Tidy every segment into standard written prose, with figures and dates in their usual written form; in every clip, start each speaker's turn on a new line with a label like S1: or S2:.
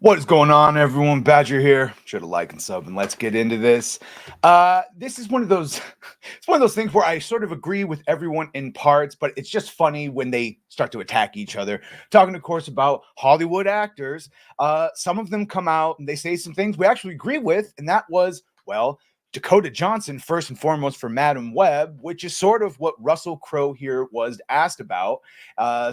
S1: What is going on, everyone? Badger here. Should have like and sub, and let's get into this. This is one of those. It's one of those things where I sort of agree with everyone in parts, but it's just funny when they start to attack each other. Talking, of course, about Hollywood actors. Some of them come out and they say some things we actually agree with, and that was Dakota Johnson, first and foremost, for Madam Web, which is sort of what Russel Crowe here was asked about.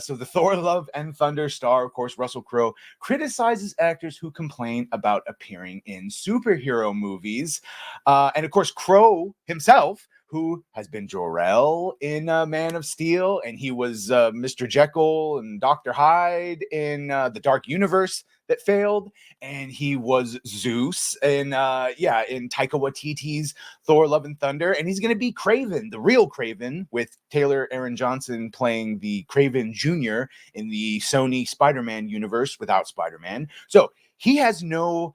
S1: So the Thor Love and Thunder star, of course, Russel Crowe, criticizes actors who complain about appearing in superhero movies. And of course, Crowe himself, who has been Jor-El in Man of Steel, and he was Mr. Jekyll and Dr. Hyde in the Dark Universe that failed, and he was Zeus in Taika Waititi's Thor: Love and Thunder, and he's going to be Kraven, the real Kraven, with Taylor Aaron Johnson playing the Kraven Jr. in the Sony Spider-Man universe without Spider-Man. So he has no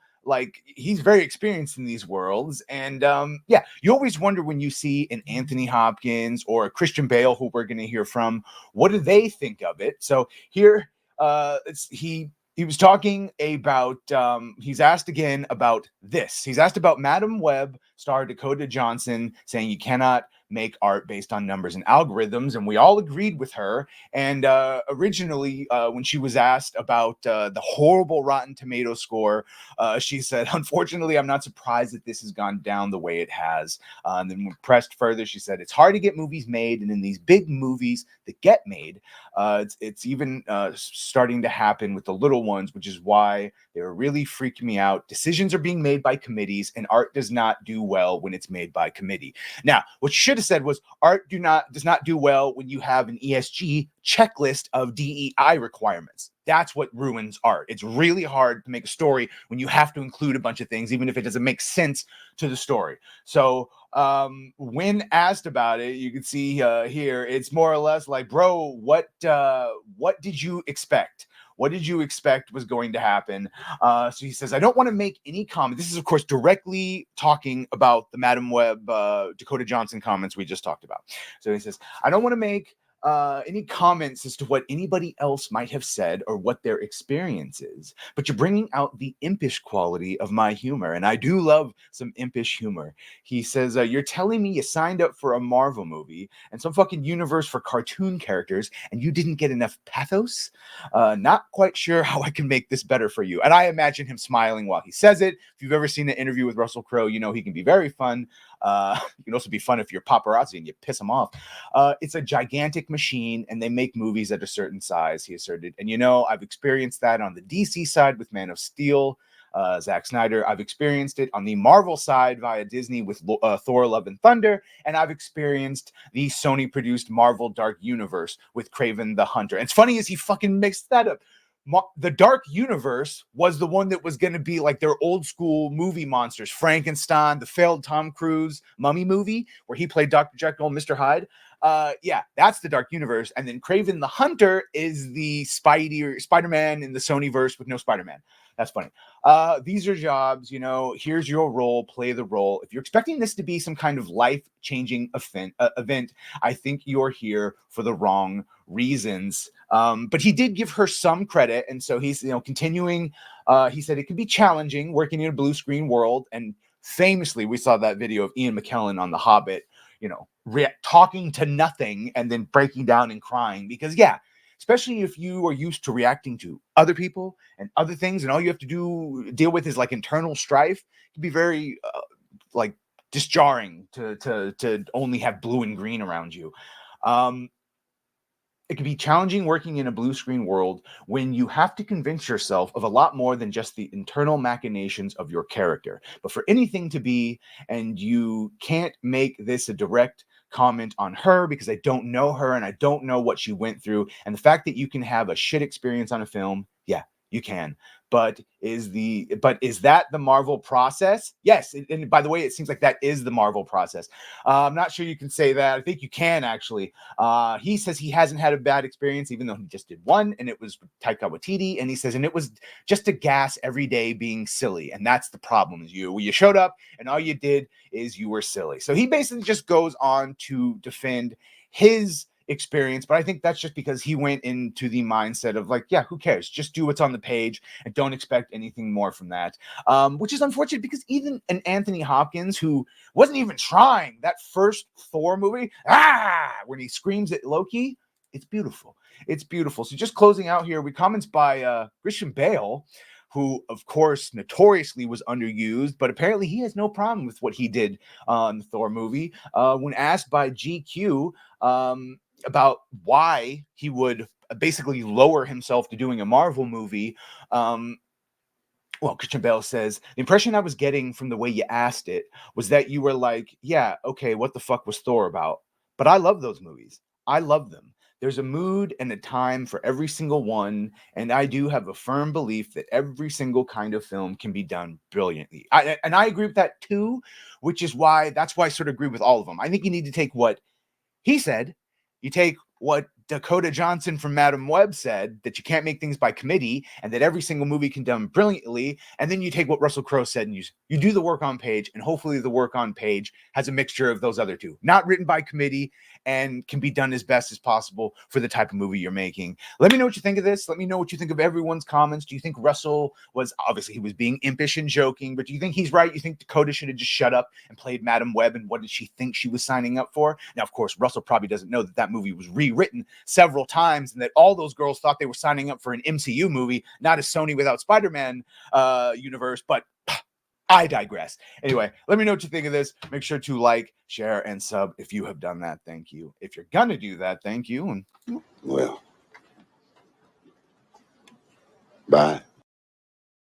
S1: he's very experienced in these worlds, and you always wonder when you see an Anthony Hopkins or a Christian Bale, who we're going to hear from, what do they think of it? So here he was talking about, he's asked again about this. He's asked about Madam Web star Dakota Johnson, saying you cannot make art based on numbers and algorithms, and we all agreed with her. And originally, when she was asked about the horrible Rotten Tomato score, she said, unfortunately, I'm not surprised that this has gone down the way it has. And then when pressed further, she said, it's hard to get movies made, and in these big movies that get made, it's even starting to happen with the little ones, which is why they were really freaking me out. Decisions are being made by committees, and art does not do well when it's made by committee. Now, what you should have said was art does not do well when you have an ESG checklist of DEI requirements. That's what ruins art. It's really hard to make a story when you have to include a bunch of things, even if it doesn't make sense to the story. So when asked about it, you can see here, it's more or less like, bro, what did you expect? What did you expect was going to happen? So he says, I don't want to make any comment. This is, of course, directly talking about the Madam Web, Dakota Johnson comments we just talked about. So he says, I don't want to make any comments as to what anybody else might have said or what their experience is, but you're bringing out the impish quality of my humor, and I do love some impish humor. He says, you're telling me you signed up for a Marvel movie and some fucking universe for cartoon characters and you didn't get enough pathos? Not quite sure how I can make this better for you. And I imagine him smiling while he says it. If you've ever seen an interview with Russel Crowe, you know he can be very fun. You can also be fun if you're paparazzi and you piss them off. It's a gigantic machine, and they make movies at a certain size, he asserted. And I've experienced that on the DC side with Man of Steel, Zack Snyder. I've experienced it on the Marvel side via Disney with Thor: Love and Thunder, and I've experienced the Sony-produced Marvel Dark Universe with Kraven the Hunter. And it's funny as he fucking mixed that up. The Dark Universe was the one that was going to be like their old school movie monsters, Frankenstein, the failed Tom Cruise Mummy movie where he played Dr. Jekyll and Mr. Hyde. That's the Dark Universe. And then Kraven the Hunter is the Spider-Man in the Sony verse with no Spider-Man. That's funny. These are jobs, here's your role, play the role. If you're expecting this to be some kind of life-changing event, I think you're here for the wrong reasons. But he did give her some credit, and so he's continuing. He said it can be challenging working in a blue screen world, and famously we saw that video of Ian McKellen on The Hobbit, talking to nothing and then breaking down and crying because especially if you are used to reacting to other people and other things, and all you have to deal with is like internal strife, it can be very disjarring to only have blue and green around you. It can be challenging working in a blue screen world when you have to convince yourself of a lot more than just the internal machinations of your character. But for anything to be, and you can't make this a direct comment on her because I don't know her and I don't know what she went through. And the fact that you can have a shit experience on a film, you can. But is that the Marvel process? Yes. And by the way, it seems like that is the Marvel process. I'm not sure you can say that. I think you can actually. He says he hasn't had a bad experience, even though he just did one, and it was Taika Waititi. And he says, and it was just a gas every day being silly. And that's the problem. Is you showed up and all you did is you were silly. So he basically just goes on to defend his experience, but I think that's just because he went into the mindset of like, yeah, who cares? Just do what's on the page and don't expect anything more from that. Which is unfortunate because even an Anthony Hopkins, who wasn't even trying, that first Thor movie, when he screams at Loki, it's beautiful. It's beautiful. So just closing out here, we comments by Christian Bale, who of course notoriously was underused, but apparently he has no problem with what he did in the Thor movie. When asked by GQ about why he would basically lower himself to doing a Marvel movie, well, Christian Bale says, the impression I was getting from the way you asked it was that you were like, yeah, okay, what the fuck was Thor about? But I love those movies. I love them. There's a mood and a time for every single one. And I do have a firm belief that every single kind of film can be done brilliantly. And I agree with that too, which is why that's why I sort of agree with all of them. I think you need to take what he said, you take what Dakota Johnson from Madam Web said, that you can't make things by committee and that every single movie can be done brilliantly. And then you take what Russell Crowe said and you do the work on page, and hopefully the work on page has a mixture of those other two, not written by committee and can be done as best as possible for the type of movie you're making. Let me know what you think of this. Let me know what you think of everyone's comments. Do you think Russell was, obviously he was being impish and joking, but do you think he's right? You think Dakota should have just shut up and played Madam Web, and what did she think she was signing up for? Now, of course, Russell probably doesn't know that that movie was rewritten several times and that all those girls thought they were signing up for an MCU movie, not a Sony without Spider-Man universe, but I digress. Anyway, let me know what you think of this. Make sure to like, share, and sub if you have done that. Thank you. If you're gonna do that, thank you. And
S2: well, bye.